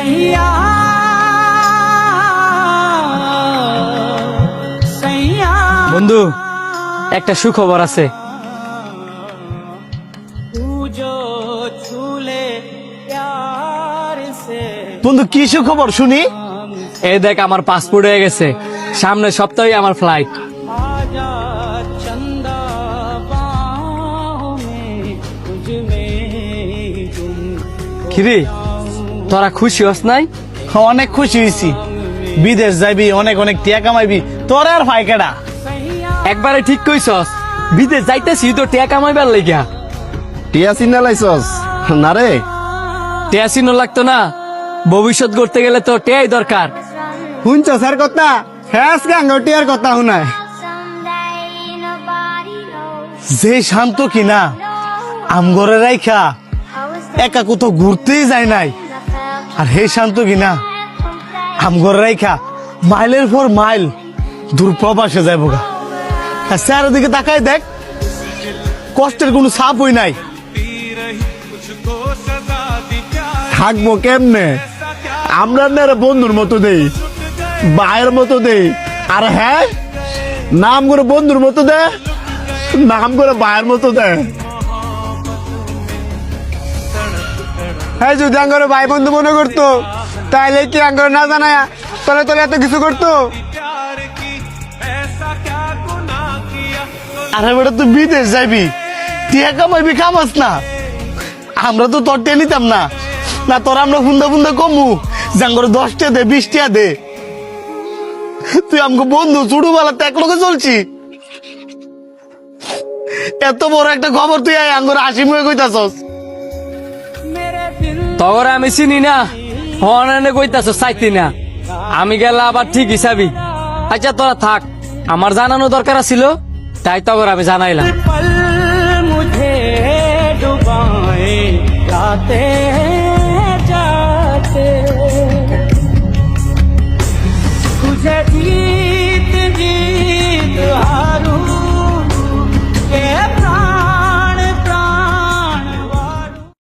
सैया सैया বন্ধু একটা সুখবর আছে। तू जो छूले प्यार से বন্ধু কি খবর শুনি? এই দেখ আমার পাসপোর্ট হয়ে গেছে, সামনের সপ্তাহে আমার ফ্লাইট। आजा चंदा बाहों में तुझ में गुम কিরে তোরা খুশি হস নাই? অনেক খুশি হয়েছি। বিদেশ যাইবি, অনেক অনেক টিয়া কামাইবি, তোর আর ফাইকাটা। একবারে ঠিক কইছস, বিদেশ যাইতেছি তো টিয়া কামাইবার লাগিয়া। টিয়া চিন্না লাইছস না রে? টিয়া চিনো লাগতো না, ভবিষ্যৎ গড়তে গেলে তো টিয়াই দরকার। শুনছ স্যার কথা? হ্যাঁ গাঙ্গো টিয়ার কথা শুনায়। যে শান্ত কিনা আমগরে রাইখা একা কোথাও ঘুরতেই যায় নাই, আর হে শান্ত কিনা আমগরে রাইখা মাইলের পর মাইল দূর প্রবাসে যাইব গা। আর স্যারের দিকে তাকায় দেখ, কষ্টের কোনো ছাপ হই নাই। থাকবো কেমনে? আমরা না বন্ধুর মতো দেই, ভাইয়ের মতো দেই, আর হ্যাঁ নাম করে বন্ধুর মতো দে, নাম করে ভাইয়ের মতো দে। হ্যাঁ যদি আঙ্গরে ভাই বন্ধু মনে করতো তাইলে কি আঙ্গরে না জানায় তাহলে তোর এত কিছু করতো? আরে বেটা তুই বিদেশ যাইবি, টিয়া কামাইবি, কামাস না? আমরা তো তোর টিয়া নিতাম না, না তোর আমরা ফুন্দা ফুন্দা কমু জাঙ্গরে 10 টিয়া দে, 20 টিয়া দে। তুই আমাকে বন্ধু ছোটবেলা তো এক লোকে চলছি, এত বড় একটা খবর তুই আঙ্গরে হাসি মুখে কইতাছস। তগর আমি চিনি না, হনে কইতাছ চাইতি না, আমি গেলে আবার ঠিক হিসাবি। আচ্ছা তোরা থাক, আমার জানানো দরকার ছিল তাই তগর আমি জানাইলাম। पल मुझे डुबाए जाते जाते तुझे जी